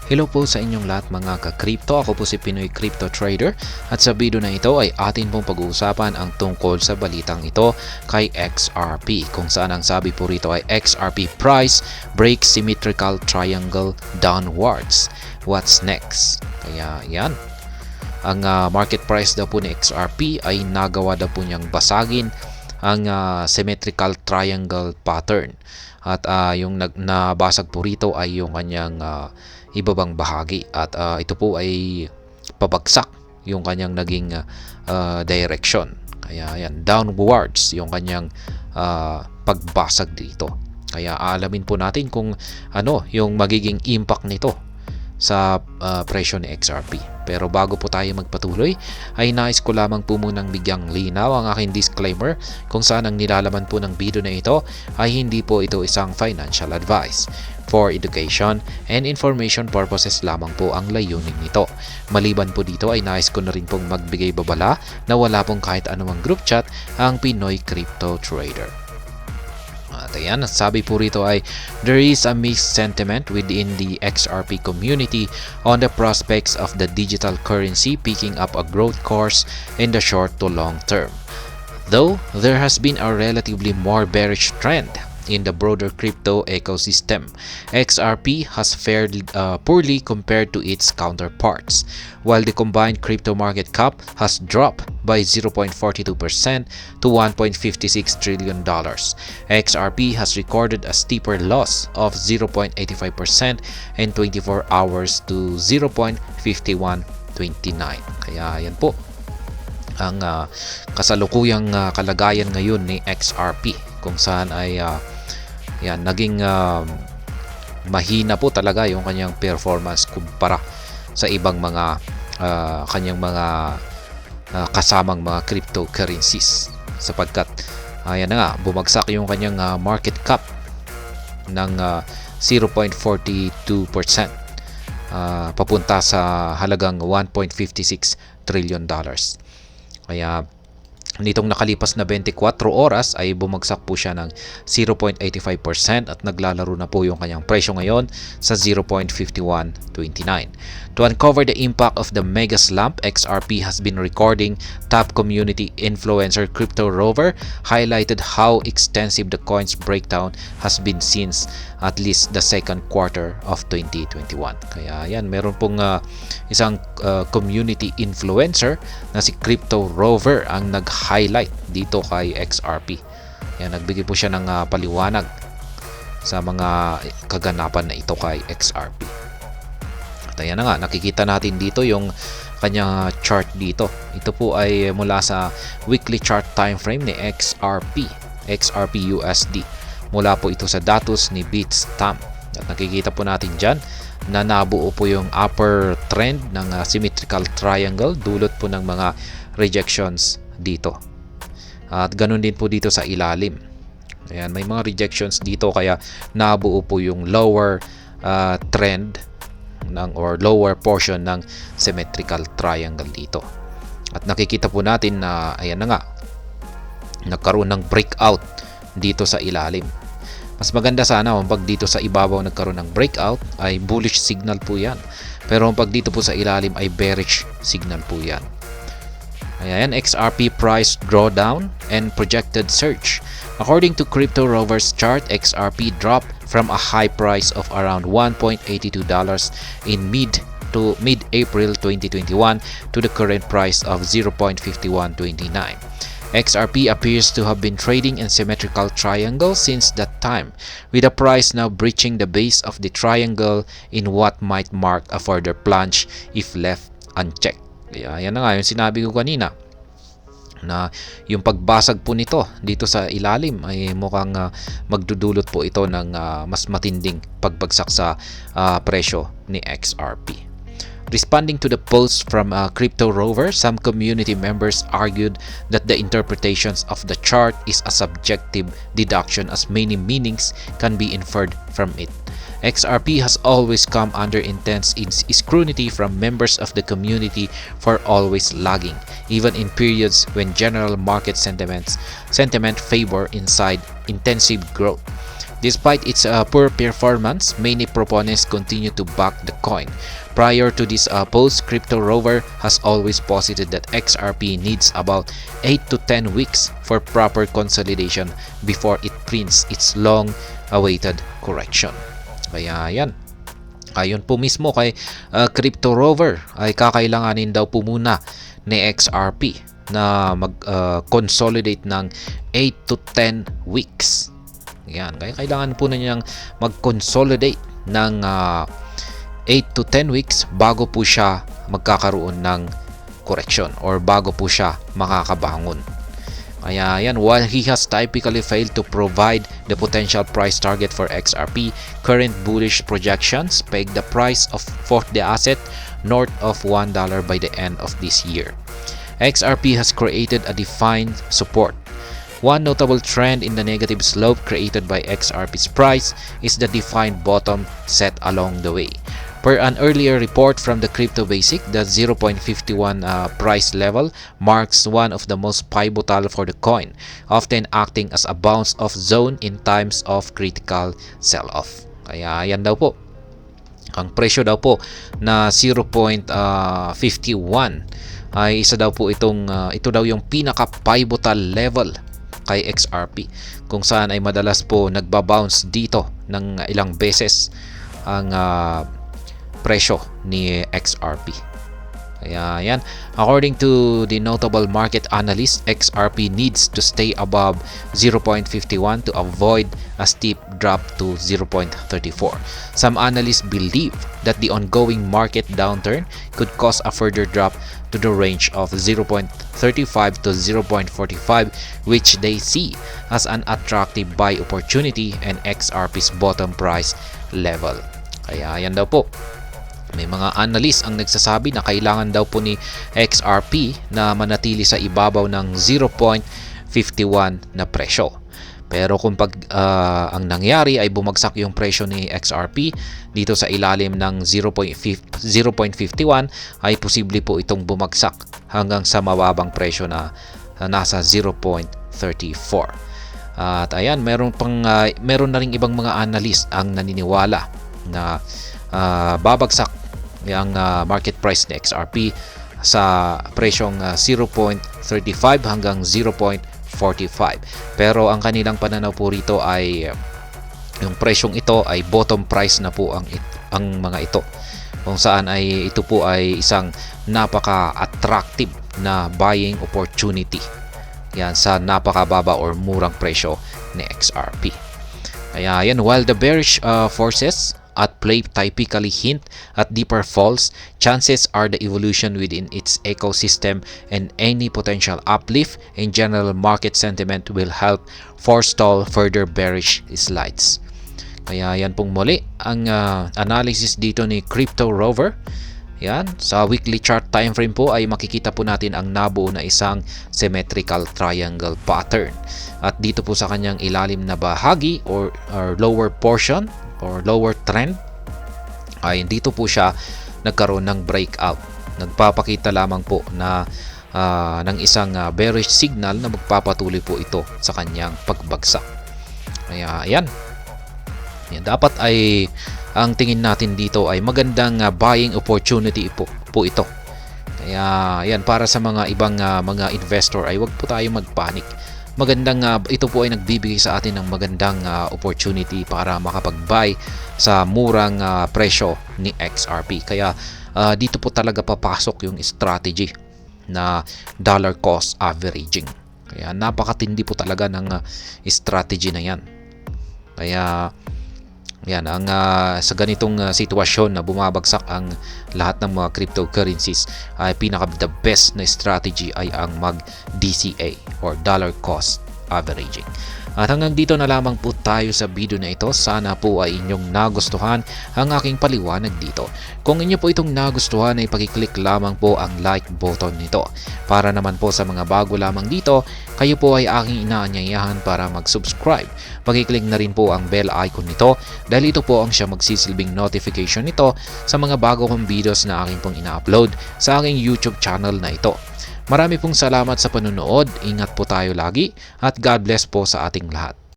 Hello po sa inyong lahat mga ka-crypto. Ako po si Pinoy Crypto Trader at sa video na ito ay atin pong pag-uusapan ang tungkol sa balitang ito kay XRP, kung saan ang sabi po rito ay XRP price breaks symmetrical triangle downwards. What's next? Kaya yan, ang market price daw po ni XRP ay nagawa daw po niyang basagin ang symmetrical triangle pattern. At yung nabasag po rito ay yung kanyang ibabang bahagi, at ito po ay pabagsak yung kanyang naging direction. Kaya yan, downwards yung kanyang pagbasag dito. Kaya alamin po natin kung ano yung magiging impact nito sa presyo ni XRP. Pero bago po tayo magpatuloy, ay nais ko lamang po munang bigyang linaw ang aking disclaimer kung saan ang nilalaman po ng video na ito ay hindi po ito isang financial advice. For education and information purposes lamang po ang layunin nito. Maliban po dito ay nais ko na rin pong magbigay babala na wala pong kahit anumang group chat ang Pinoy Crypto Trader. At ayan, sabi po rito ay there is a mixed sentiment within the XRP community on the prospects of the digital currency picking up a growth course in the short to long term. Though there has been a relatively more bearish trend in the broader crypto ecosystem, XRP has fared poorly compared to its counterparts. While the combined crypto market cap has dropped by 0.42% to $1.56 trillion, XRP has recorded a steeper loss of 0.85% in 24 hours to 0.5129. Kaya yan po ang kasalukuyang kalagayan ngayon ni XRP, kung saan ay naging mahina po talaga yung kanyang performance kumpara sa ibang mga kanyang mga kasamang mga cryptocurrencies, sapagkat ayan na nga, bumagsak yung kanyang market cap ng 0.42% papunta sa halagang $1.56 trillion. Kaya nitong nakalipas na 24 oras ay bumagsak po siya ng 0.85% at naglalaro na po yung kanyang presyo ngayon sa 0.5129. To uncover the impact of the mega slump, XRP has been recording. Top community influencer Crypto Rover highlighted how extensive the coin's breakdown has been since at least the second quarter of 2021. Kaya yan, meron pong isang community influencer na si Crypto Rover ang nag-highlight dito kay XRP. Yan, nagbigay po siya ng paliwanag sa mga kaganapan na ito kay XRP. At ayan na nga, nakikita natin dito yung kanyang chart dito. Ito po ay mula sa weekly chart time frame ni XRP USD. Mula po ito sa datos ni Bitstamp. At nakikita po natin dyan na nabuo po yung upper trend ng symmetrical triangle, dulot po ng mga rejections dito. At ganun din po dito sa ilalim. Ayan, may mga rejections dito, kaya nabuo po yung lower trend or lower portion ng symmetrical triangle dito. At nakikita po natin na ayan na nga, nagkaroon ng breakout dito sa ilalim. Mas maganda sana kung pag dito sa ibabaw nagkaroon ng breakout ay bullish signal po yan. Pero kung pag dito po sa ilalim ay bearish signal po yan. Ayan, XRP price drawdown and projected surge. According to Crypto Rover's chart, XRP dropped from a high price of around $1.82 in mid-April 2021 to the current price of $0.5129. XRP appears to have been trading in symmetrical triangle since that time, with the price now breaching the base of the triangle in what might mark a further plunge if left unchecked. Kaya yan na nga yung sinabi ko kanina, na yung pagbasag po nito dito sa ilalim ay mukhang magdudulot po ito ng mas matinding pagbagsak sa presyo ni XRP. Responding to the post from Crypto Rover, some community members argued that the interpretations of the chart is a subjective deduction as many meanings can be inferred from it. XRP has always come under intense scrutiny from members of the community for always lagging, even in periods when general market sentiment favor inside intensive growth. Despite its poor performance, many proponents continue to back the coin. Prior to this post, Crypto Rover has always posited that XRP needs about 8 to 10 weeks for proper consolidation before it prints its long-awaited correction. Kaya yan. Ayon po mismo kay Crypto Rover ay kakailanganin daw po muna ni XRP na mag-consolidate ng 8 to 10 weeks. Yan, kaya kailangan po na niyang mag-consolidate ng 8 to 10 weeks bago po siya magkakaroon ng correction or bago po siya makakabangon. Kaya yan, while he has typically failed to provide the potential price target for XRP, current bullish projections peg the price for the asset north of $1 by the end of this year. XRP has created a defined support. One notable trend in the negative slope created by XRP's price is the defined bottom set along the way. Per an earlier report from the Crypto Basic, the 0.51 price level marks one of the most pivotal for the coin, often acting as a bounce-off zone in times of critical sell-off. Kaya yan daw po. Ang presyo daw po na 0.51 ay isa daw po ito daw yung pinaka-pivotal level kay XRP, kung saan ay madalas po nagbabounce dito ng ilang beses ang presyo ni XRP. Kaya yan, according to the notable market analyst, XRP needs to stay above 0.51 to avoid a steep drop to 0.34. Some analysts believe that the ongoing market downturn could cause a further drop to the range of 0.35 to 0.45, which they see as an attractive buy opportunity and XRP's bottom price level. Kaya yan daw po. May mga analyst ang nagsasabi na kailangan daw po ni XRP na manatili sa ibabaw ng 0.51 na presyo. Pero kung ang nangyari ay bumagsak yung presyo ni XRP dito sa ilalim ng 0.51, ay posible po itong bumagsak hanggang sa mababang presyo na nasa 0.34. At ayan, meron na ring ibang mga analyst ang naniniwala na babagsak ang market price ni XRP sa presyong 0.35 hanggang 0.45. Pero ang kanilang pananaw po rito ay yung presyong ito ay bottom price na po ang mga ito, kung saan ay ito po ay isang napaka-attractive na buying opportunity yan sa napakababa or murang presyo ni XRP. Kaya yan, while the bearish forces at play typically hint at deeper falls, chances are the evolution within its ecosystem and any potential uplift in general market sentiment will help forestall further bearish slides. Kaya yan pong muli ang analysis dito ni Crypto Rover. Yan, sa weekly chart time frame po ay makikita po natin ang nabuo na isang symmetrical triangle pattern. At dito po sa kanyang ilalim na bahagi or lower portion or lower trend ay dito po siya nagkaroon ng breakout. Nagpapakita lamang po na ng isang bearish signal na magpapatuloy po ito sa kanyang pagbagsak. Kaya ayan, dapat ay ang tingin natin dito ay magandang buying opportunity po ito. Kaya yan, para sa mga ibang mga investor ay wag po tayo magpanik. Magandang ito po ay nagbibigay sa atin ng magandang opportunity para makapag-buy sa murang presyo ni XRP. Kaya dito po talaga papasok yung strategy na dollar cost averaging. Kaya napakatindi po talaga ng strategy na yan. Kaya yan, ang sa ganitong sitwasyon na bumabagsak ang lahat ng mga cryptocurrencies, ay the best na strategy ay ang mag DCA or dollar cost averaging. At hanggang dito na lamang po tayo sa video na ito. Sana po ay inyong nagustuhan ang aking paliwanag dito. Kung inyo po itong nagustuhan ay pakiclick lamang po ang like button nito. Para naman po sa mga bago lamang dito, kayo po ay aking inaanyayahan para mag-subscribe. Pakiclick na rin po ang bell icon nito dahil ito po ang siya magsisilbing notification nito sa mga bago kong videos na aking pong ina-upload sa aking YouTube channel na ito. Marami pong salamat sa panunood, ingat po tayo lagi at God bless po sa ating lahat.